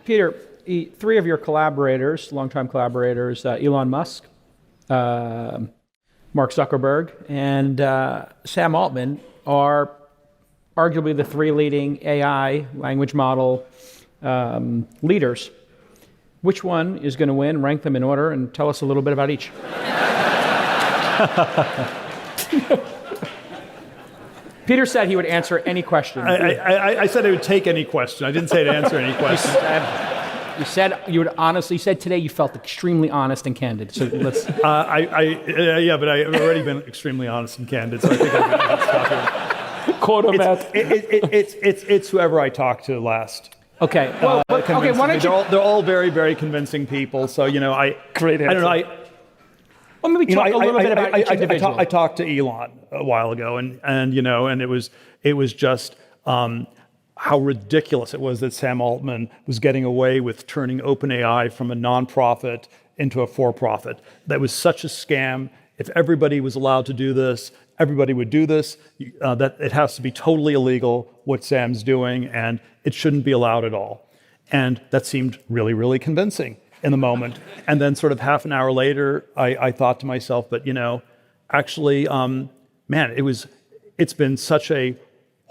Peter, three of your collaborators, longtime collaborators, Elon Musk, Mark Zuckerberg, and Sam Altman, are arguably the three leading AI language model leaders. Which one is going to win? Rank them in order and tell us a little bit about each. Peter said he would answer any question. I said I would take any question. I didn't say to answer any question. You said you would honestly. You said today you felt extremely honest and candid. So let's. Yeah, but I've already been extremely honest and candid. So I think I'm going to stop here. Quote him out. It's whoever I talk to last. Okay. Well, okay. Why don't you? They're all very, very convincing people. So Great answer. I don't know. Well, maybe talk a little bit about each individual. I talked to Elon a while ago, and it was just how ridiculous it was that Sam Altman was getting away with turning OpenAI from a nonprofit into a for-profit. That was such a scam. If everybody was allowed to do this, everybody would do this. That it has to be totally illegal what Sam's doing, and it shouldn't be allowed at all. And that seemed really, really convincing in the moment. And then sort of half an hour later, I thought to myself, but actually, man, it's been such a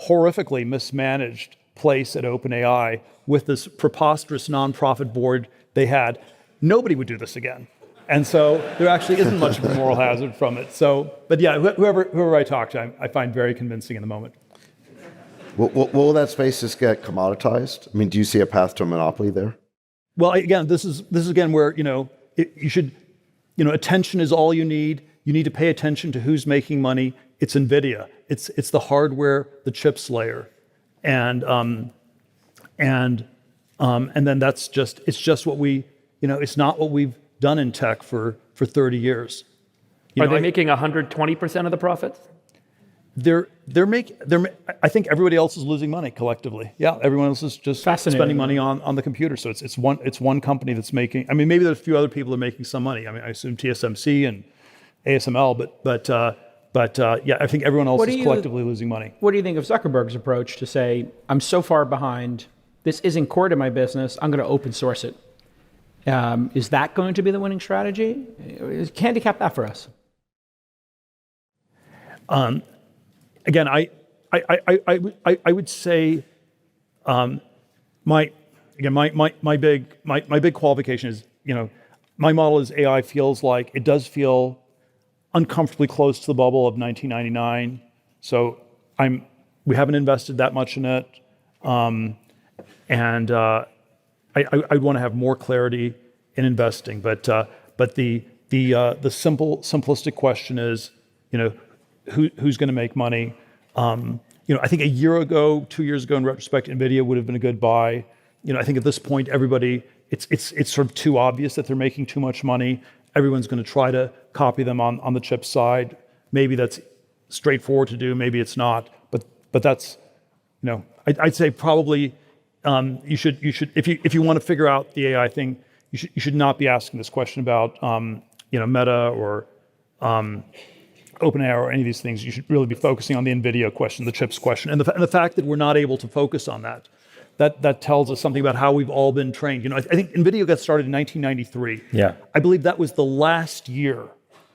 horrifically mismanaged place at OpenAI with this preposterous nonprofit board they had. Nobody would do this again. And so there actually isn't much of a moral hazard from it. So, but yeah, whoever I talk to, I find very convincing in the moment. Will that space just get commoditized? I mean, do you see a path to a monopoly there? Well, again, this is again where you should, attention is all you need. You need to pay attention to who's making money. It's Nvidia. It's the hardware, the chips layer, and then it's just what we, it's not what we've done in tech for 30 years. Are they making 120% of the profits? I think everybody else is losing money collectively. Yeah, everyone else is just spending money on the computer. So it's one company that's making. I mean, maybe there's a few other people that are making some money. I mean, I assume TSMC and ASML, but yeah, I think everyone else is collectively losing money. What do you think of Zuckerberg's approach to say, I'm so far behind, this isn't core to my business, I'm going to open source it? Is that going to be the winning strategy? Handicap that for us. Again, I would say my big qualification is, my model is AI feels like it does feel uncomfortably close to the bubble of 1999. So we haven't invested that much in it, and I want to have more clarity in investing. But the simplistic question is, who's going to make money? I think a year ago, 2 years ago, in retrospect, Nvidia would have been a good buy. I think at this point, everybody, it's sort of too obvious that they're making too much money. Everyone's going to try to copy them on the chip side. Maybe that's straightforward to do. Maybe it's not. But that's, I'd say probably you should if you want to figure out the AI thing, you should not be asking this question about Meta or OpenAI or any of these things. You should really be focusing on the Nvidia question, the chips question, and the fact that we're not able to focus on that tells us something about how we've all been trained. I think Nvidia got started in 1993. Yeah, I believe that was the last year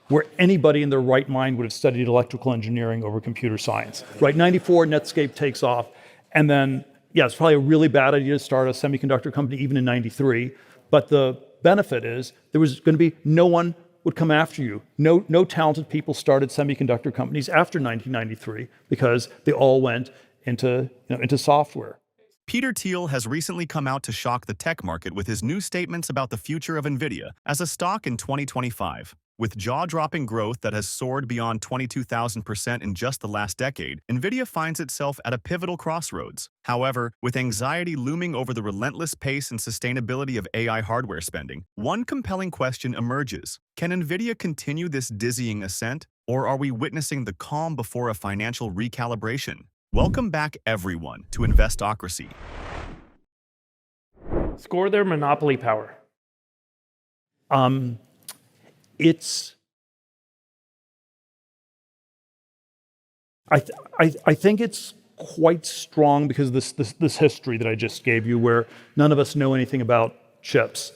where anybody in their right mind would have studied electrical engineering over computer science. Right, 94, Netscape takes off, and then it's probably a really bad idea to start a semiconductor company even in 93. But the benefit is there was going to be no one would come after you. No talented people started semiconductor companies after 1993 because they all went into software. Peter Thiel has recently come out to shock the tech market with his new statements about the future of Nvidia as a stock in 2025. With jaw-dropping growth that has soared beyond 22,000% in just the last decade, Nvidia finds itself at a pivotal crossroads. However, with anxiety looming over the relentless pace and sustainability of AI hardware spending, one compelling question emerges. Can Nvidia continue this dizzying ascent, or are we witnessing the calm before a financial recalibration? Welcome back, everyone, to Investocracy. Score their monopoly power. I think it's quite strong because of this history that I just gave you, where none of us know anything about chips.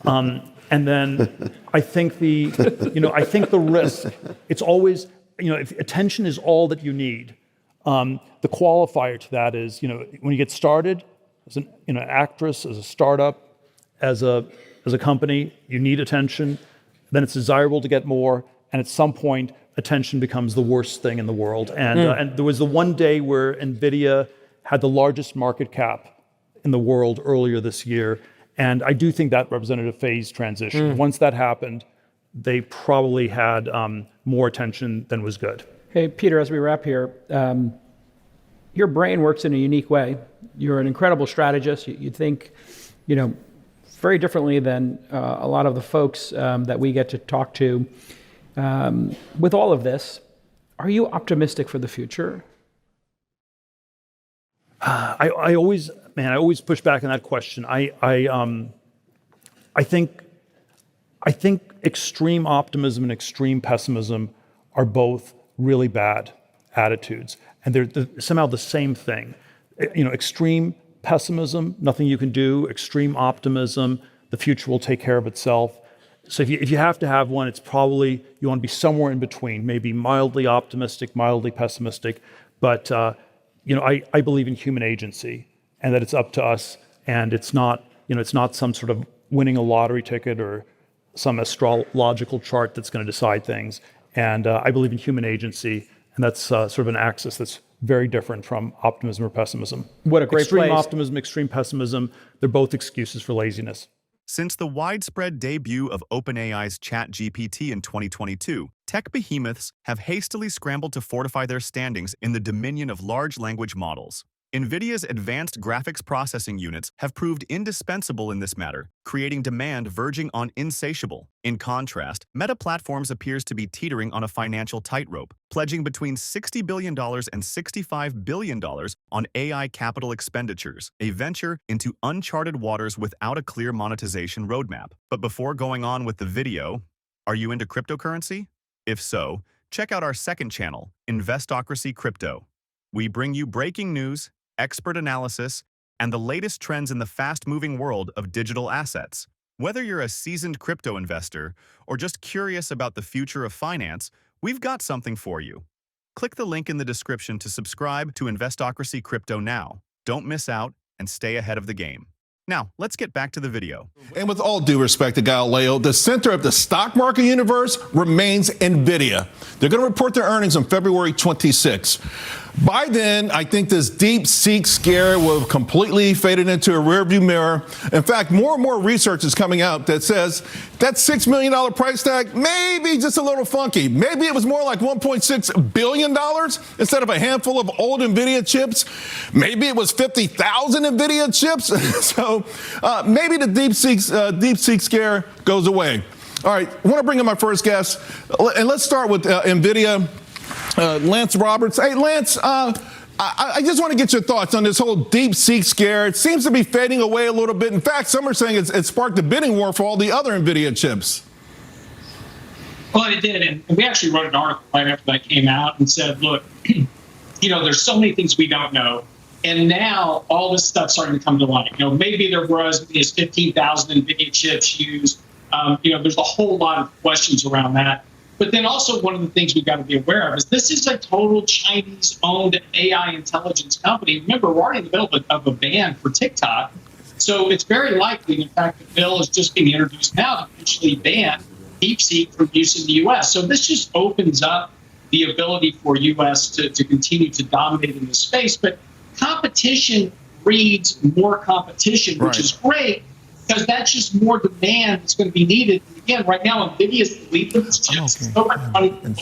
And then I think I think the risk, it's always, if attention is all that you need. The qualifier to that is, when you get started as an actress, as a startup, as a company, you need attention. Then it's desirable to get more, and at some point, attention becomes the worst thing in the world. And there was the one day where Nvidia had the largest market cap in the world earlier this year, and I do think that represented a phase transition. Once that happened, they probably had more attention than was good. Hey, Peter, as we wrap here, your brain works in a unique way. You're an incredible strategist. You think, very differently than a lot of the folks that we get to talk to. With all of this, are you optimistic for the future? I always push back on that question. I think extreme optimism and extreme pessimism are both really bad attitudes, and they're somehow the same thing. Extreme pessimism, nothing you can do. Extreme optimism, the future will take care of itself. So if you have to have one, it's probably you want to be somewhere in between, maybe mildly optimistic, mildly pessimistic. But I believe in human agency, and that it's up to us, and it's not some sort of winning a lottery ticket or some astrological chart that's going to decide things. And I believe in human agency, and that's sort of an axis that's very different from optimism or pessimism. What a great extreme place. optimism, extreme pessimism, they're both excuses for laziness. Since the widespread debut of OpenAI's ChatGPT in 2022, tech behemoths have hastily scrambled to fortify their standings in the dominion of large language models. NVIDIA's advanced graphics processing units have proved indispensable in this matter, creating demand verging on insatiable. In contrast, Meta Platforms appears to be teetering on a financial tightrope, pledging between $60 billion and $65 billion on AI capital expenditures, a venture into uncharted waters without a clear monetization roadmap. But before going on with the video, are you into cryptocurrency? If so, check out our second channel, Investocracy Crypto. We bring you breaking news, expert analysis, and the latest trends in the fast-moving world of digital assets. Whether you're a seasoned crypto investor or just curious about the future of finance, we've got something for you. Click the link in the description to subscribe to Investocracy Crypto now. Don't miss out and stay ahead of the game. Now, let's get back to the video. And with all due respect to Galileo, the center of the stock market universe remains Nvidia. They're going to report their earnings on February 26. By then, I think this DeepSeek scare will have completely faded into a rearview mirror. In fact, more and more research is coming out that says that $6 million price tag may be just a little funky. Maybe it was more like $1.6 billion instead of a handful of old Nvidia chips. Maybe it was 50,000 Nvidia chips. So maybe the DeepSeek scare goes away. All right, I want to bring in my first guest, and let's start with Nvidia. Lance Roberts. Hey, Lance, I just want to get your thoughts on this whole DeepSeek scare. It seems to be fading away a little bit. In fact, some are saying it sparked a bidding war for all the other NVIDIA chips. Well, it did. And we actually wrote an article right after that came out and said, look, there's so many things we don't know. And now all this stuff's starting to come to light. Maybe there was 15,000 NVIDIA chips used. There's a whole lot of questions around that. But then also one of the things we've got to be aware of is this is a total Chinese-owned AI intelligence company. Remember, we're already in the middle of a ban for TikTok. So it's very likely, in fact, the bill is just being introduced now to potentially ban DeepSeek from use in the U.S. So this just opens up the ability for U.S. to continue to dominate in this space. But competition breeds more competition, which is great, because that's just more demand that's going to be needed. And again, right now, NVIDIA is the leader of its chips. It's over 20%.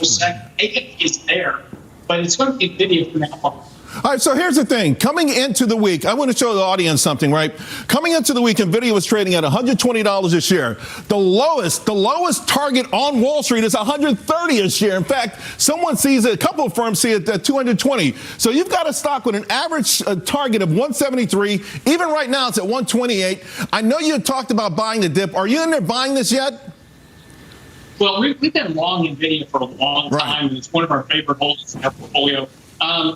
AMD is there, but it's going to be NVIDIA for now on. All right, so here's the thing. Coming into the week, I want to show the audience something, right? Coming into the week, NVIDIA was trading at $120 a share. The lowest target on Wall Street is $130 a share. In fact, a couple of firms see it at $220. So you've got a stock with an average target of $173. Even right now, it's at $128. I know you had talked about buying the dip. Are you in there buying this yet? Well, we've been long NVIDIA for a long time, and it's one of our favorite holdings in our portfolio.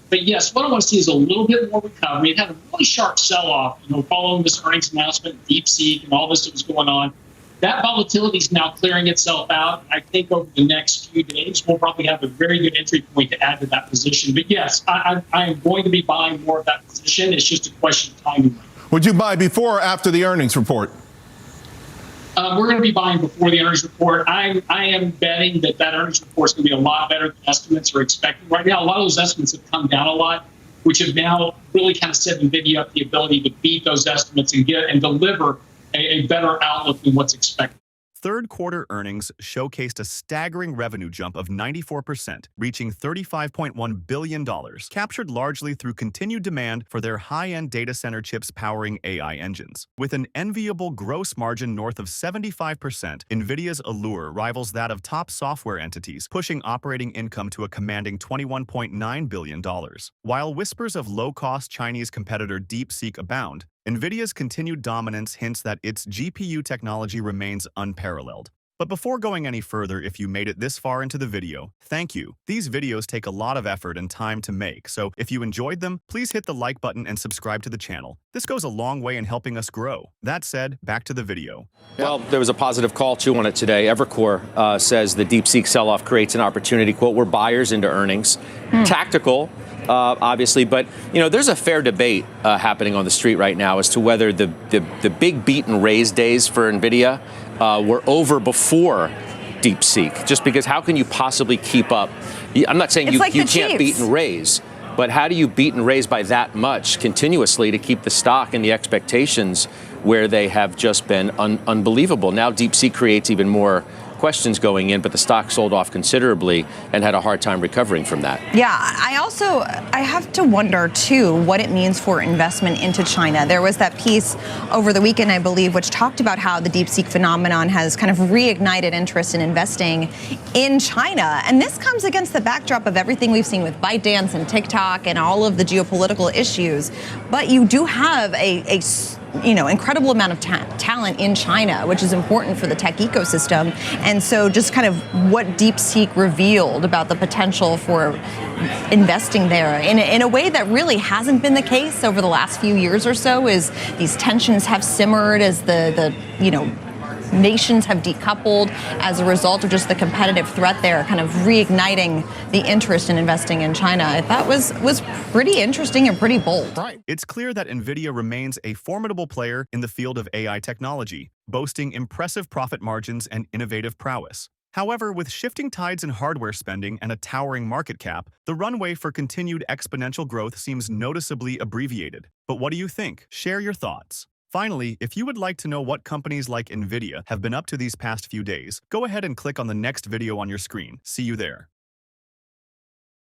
But yes, what I want to see is a little bit more recovery. It had a really sharp sell-off, following this earnings announcement, DeepSeek, and all this that was going on. That volatility is now clearing itself out. I think over the next few days, we'll probably have a very good entry point to add to that position. But yes, I am going to be buying more of that position. It's just a question of timing. Would you buy before or after the earnings report? We're going to be buying before the earnings report. I am betting that earnings report is going to be a lot better than estimates are expecting right now. A lot of those estimates have come down a lot, which have now really kind of set NVIDIA up the ability to beat those estimates and deliver a better outlook than what's expected. Third quarter earnings showcased a staggering revenue jump of 94%, reaching $35.1 billion, captured largely through continued demand for their high-end data center chips powering AI engines. With an enviable gross margin north of 75%, Nvidia's allure rivals that of top software entities, pushing operating income to a commanding $21.9 billion. While whispers of low-cost Chinese competitor DeepSeek abound, Nvidia's continued dominance hints that its GPU technology remains unparalleled. But before going any further, if you made it this far into the video, thank you. These videos take a lot of effort and time to make, so if you enjoyed them, please hit the like button and subscribe to the channel. This goes a long way in helping us grow. That said, back to the video. Well, there was a positive call, too, on it today. Evercore says the DeepSeek sell-off creates an opportunity, quote, we're buyers into earnings. Tactical, obviously, but there's a fair debate happening on the street right now as to whether the big beat and raise days for Nvidia were over before DeepSeek. Just because how can you possibly keep up? I'm not saying you can't beat and raise, but how do you beat and raise by that much continuously to keep the stock and the expectations where they have just been unbelievable? Now DeepSeek creates even more questions going in, but the stock sold off considerably and had a hard time recovering from that. Yeah, I have to wonder, too, what it means for investment into China. There was that piece over the weekend, I believe, which talked about how the DeepSeek phenomenon has kind of reignited interest in investing in China. And this comes against the backdrop of everything we've seen with ByteDance and TikTok and all of the geopolitical issues. But you do have a incredible amount of talent in China, which is important for the tech ecosystem. And so just kind of what DeepSeek revealed about the potential for investing there in a way that really hasn't been the case over the last few years or so, is these tensions have simmered as the nations have decoupled as a result of just the competitive threat there, kind of reigniting the interest in investing in China. I thought was pretty interesting and pretty bold. Right. It's clear that Nvidia remains a formidable player in the field of AI technology, boasting impressive profit margins and innovative prowess. However, with shifting tides in hardware spending and a towering market cap, the runway for continued exponential growth seems noticeably abbreviated. But what do you think? Share your thoughts. Finally, if you would like to know what companies like Nvidia have been up to these past few days, go ahead and click on the next video on your screen. See you there.